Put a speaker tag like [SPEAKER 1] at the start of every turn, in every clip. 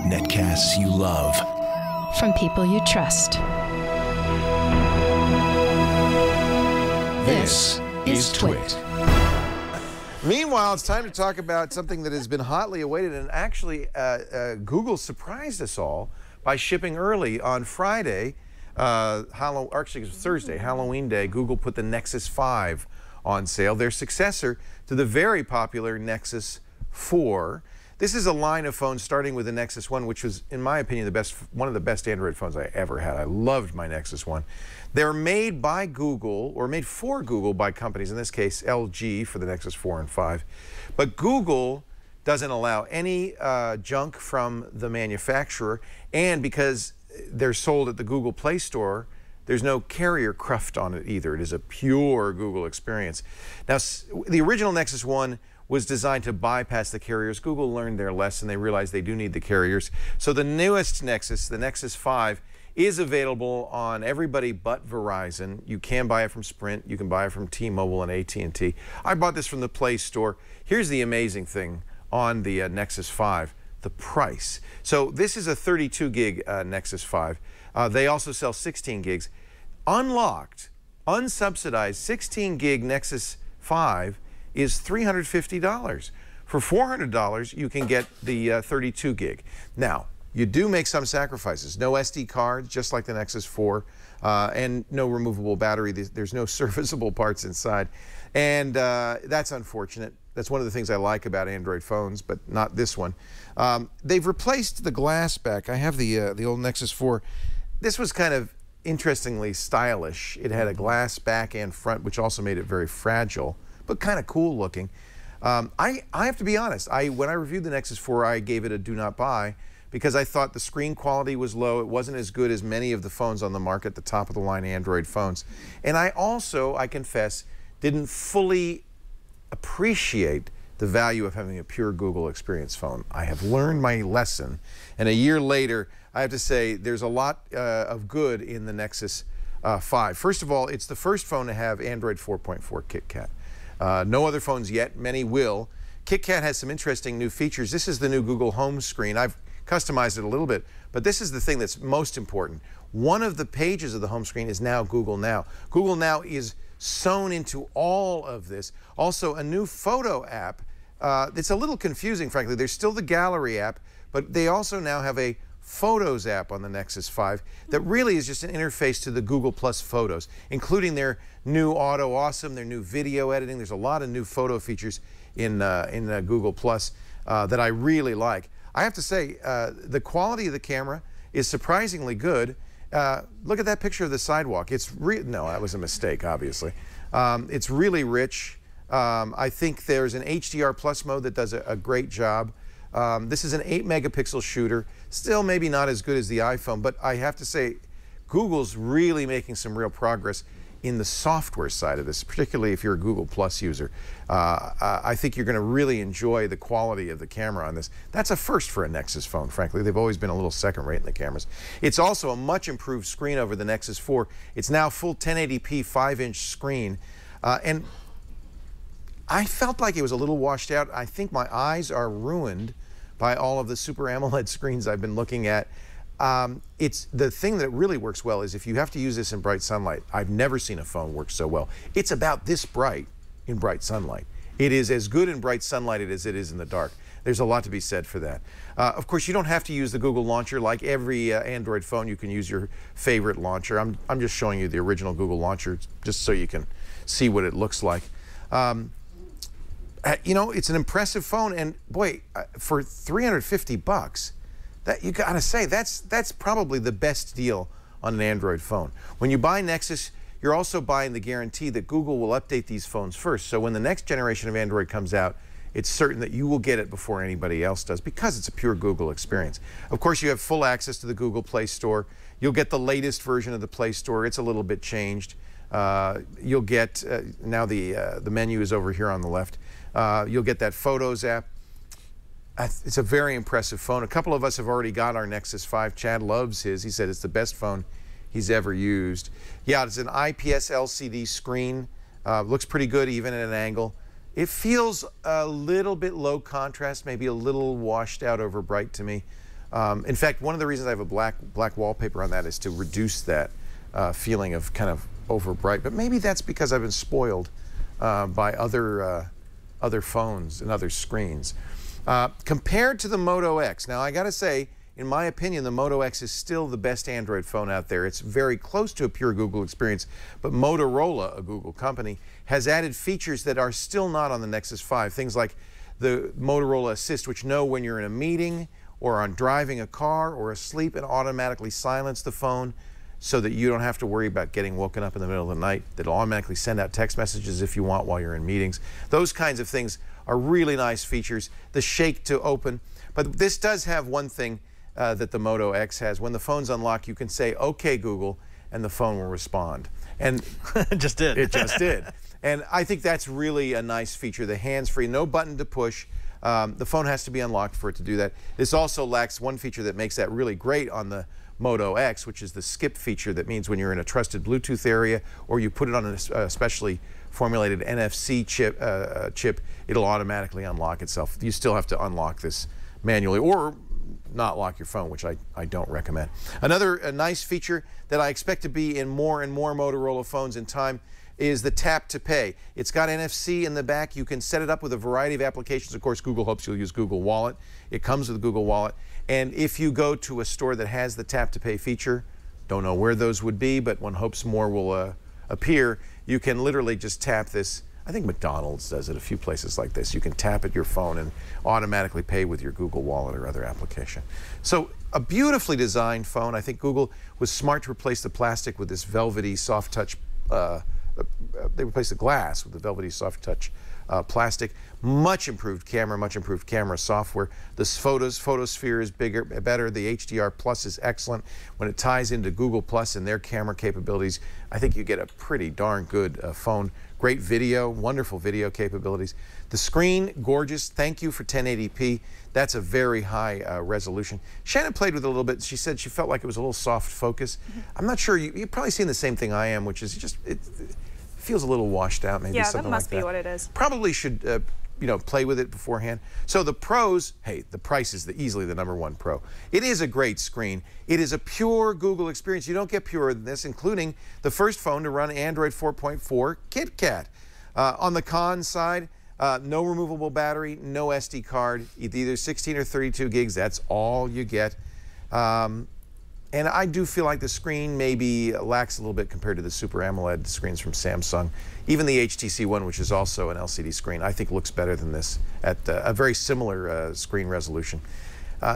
[SPEAKER 1] Netcasts you love.
[SPEAKER 2] From people you trust.
[SPEAKER 1] This is Twit.
[SPEAKER 3] Meanwhile, it's time to talk about something that has been hotly awaited, and actually Google surprised us all by shipping early on Friday, actually it was Thursday, Halloween Day. Google put the Nexus 5 on sale, their successor to the very popular Nexus 4. This is a line of phones starting with the Nexus 1, which was, in my opinion, one of the best Android phones I ever had. I loved my Nexus 1. They're made by Google, or made for Google by companies, in this case LG for the Nexus 4 and 5. But Google doesn't allow any junk from the manufacturer, and because they're sold at the Google Play Store, there's no carrier cruft on it either. It is a pure Google experience. Now, the original Nexus 1 was designed to bypass the carriers. Google learned their lesson. They realized they do need the carriers. So the newest Nexus, the Nexus 5, is available on everybody but Verizon. You can buy it from Sprint. You can buy it from T-Mobile and AT&T. I bought this from the Play Store. Here's the amazing thing on the Nexus 5, the price. So this is a 32 gig Nexus 5. They also sell 16 gigs. Unlocked, unsubsidized 16 gig Nexus 5 is $350. For $400, you can get the 32 gig. Now, you do make some sacrifices. No SD cards, just like the Nexus 4, and no removable battery. There's no serviceable parts inside. And that's unfortunate. That's one of the things I like about Android phones, but not this one. They've replaced the glass back. I have the old Nexus 4. This was kind of interestingly stylish. It had a glass back and front, which also made it very fragile, but kind of cool looking. I have to be honest. When I reviewed the Nexus 4, I gave it a do not buy, because I thought the screen quality was low. It wasn't as good as many of the phones on the market, the top-of-the-line Android phones. And I also, I confess, didn't fully appreciate the value of having a pure Google experience phone. I have learned my lesson, and a year later, I have to say there's a lot of good in the Nexus 5. First of all, it's the first phone to have Android 4.4 KitKat. No other phones yet, many will. KitKat has some interesting new features. This is the new Google Home screen. I've customized it a little bit, but this is the thing that's most important. One of the pages of the home screen is now Google Now. Google Now is sewn into all of this. Also, a new photo app. It's a little confusing, frankly. There's still the Gallery app, but they also now have a Photos app on the Nexus 5 that really is just an interface to the Google Plus Photos, including their new Auto Awesome, their new video editing. There's a lot of new photo features in Google Plus that I really like. I have to say, the quality of the camera is surprisingly good. Look at that picture of the sidewalk. No, that was a mistake, obviously. It's really rich. I think there's an HDR Plus mode that does a great job. This is an 8-megapixel shooter. Still maybe not as good as the iPhone, but I have to say, Google's really making some real progress in the software side of this, particularly if you're a Google Plus user. I think you're going to really enjoy the quality of the camera on this. That's a first for a Nexus phone, frankly. They've always been a little second rate in the cameras. It's also a much improved screen over the Nexus 4. It's now full 1080p 5-inch screen. And I felt like it was a little washed out. I think my eyes are ruined by all of the Super AMOLED screens I've been looking at. It's the thing that really works well is if you have to use this in bright sunlight. I've never seen a phone work so well. It's about this bright in bright sunlight. It is as good in bright sunlight as it is in the dark. There's a lot to be said for that. Of course, you don't have to use the Google launcher. Like every Android phone, you can use your favorite launcher. I'm just showing you the original Google launcher just so you can see what it looks like. You know, it's an impressive phone, and boy, for $350, that you gotta say that's probably the best deal on an Android phone. When you buy Nexus, you're also buying the guarantee that Google will update these phones first. So when the next generation of Android comes out, it's certain that you will get it before anybody else does because it's a pure Google experience. Of course, you have full access to the Google Play Store. You'll get the latest version of the Play Store. It's a little bit changed. You'll get, now the menu is over here on the left. You'll get that Photos app. It's a very impressive phone. A couple of us have already got our Nexus 5. Chad loves his. He said it's the best phone he's ever used. Yeah, it's an IPS LCD screen. Looks pretty good even at an angle. It feels a little bit low contrast, maybe a little washed out over bright to me. In fact, one of the reasons I have a black wallpaper on that is to reduce that feeling of kind of over bright. But maybe that's because I've been spoiled by other phones and other screens. Compared to the Moto X, now I gotta say, in my opinion, the Moto X is still the best Android phone out there. It's very close to a pure Google experience, but Motorola, a Google company, has added features that are still not on the Nexus 5. Things like the Motorola Assist, which know when you're in a meeting or on driving a car or asleep and automatically silence the phone so that you don't have to worry about getting woken up in the middle of the night. That'll automatically send out text messages if you want while you're in meetings. Those kinds of things are really nice features. The shake to open. But this does have one thing that the Moto X has. When the phone's unlocked, you can say, "Okay, Google," and the phone will respond. And
[SPEAKER 4] it just did.
[SPEAKER 3] It just did. And I think that's really a nice feature. The hands-free, no button to push. The phone has to be unlocked for it to do that. This also lacks one feature that makes that really great on the Moto X, which is the skip feature. That means when you're in a trusted Bluetooth area or you put it on a specially formulated NFC chip, it'll automatically unlock itself. You still have to unlock this manually or not lock your phone, which I don't recommend. Another nice feature that I expect to be in more and more Motorola phones in time is the tap to pay. It's got NFC in the back. You can set it up with a variety of applications. Of course, Google hopes you'll use Google Wallet. It comes with Google Wallet. And if you go to a store that has the tap to pay feature, don't know where those would be, but one hopes more will appear, you can literally just tap this. I think McDonald's does it, a few places like this. You can tap at your phone and automatically pay with your Google Wallet or other application. So a beautifully designed phone. I think Google was smart to replace the plastic with this velvety soft touch. They replaced the glass with the velvety soft touch plastic. Much improved camera software. The photosphere is better. The HDR Plus is excellent. When it ties into Google Plus and their camera capabilities, I think you get a pretty darn good phone. Great video, wonderful video capabilities. The screen, gorgeous. Thank you for 1080p. That's a very high resolution. Shannon played with it a little bit. She said she felt like it was a little soft focus. I'm not sure. You've probably seen the same thing I am, which is just, it feels a little washed out, maybe something like that.
[SPEAKER 5] Yeah, that must be what it is.
[SPEAKER 3] Probably should you know, play with it beforehand. So the pros, hey, the price is easily the #1 pro. It is a great screen. It is a pure Google experience. You don't get purer than this, including the first phone to run Android 4.4 KitKat. On the con side, no removable battery, no SD card, either 16 or 32 gigs. That's all you get. And I do feel like the screen maybe lacks a little bit compared to the Super AMOLED screens from Samsung. Even the HTC One, which is also an LCD screen, I think looks better than this at a very similar screen resolution.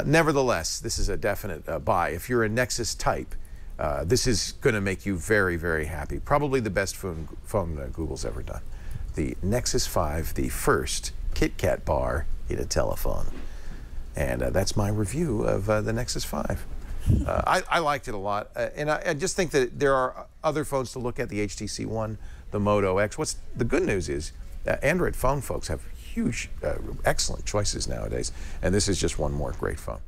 [SPEAKER 3] Nevertheless, this is a definite buy. If you're a Nexus type, this is going to make you very, very happy. Probably the best phone Google's ever done. The Nexus 5, the first KitKat bar in a telephone. And that's my review of the Nexus 5. I liked it a lot, and I just think that there are other phones to look at, the HTC One, the Moto X. The good news is Android phone folks have huge, excellent choices nowadays, and this is just one more great phone.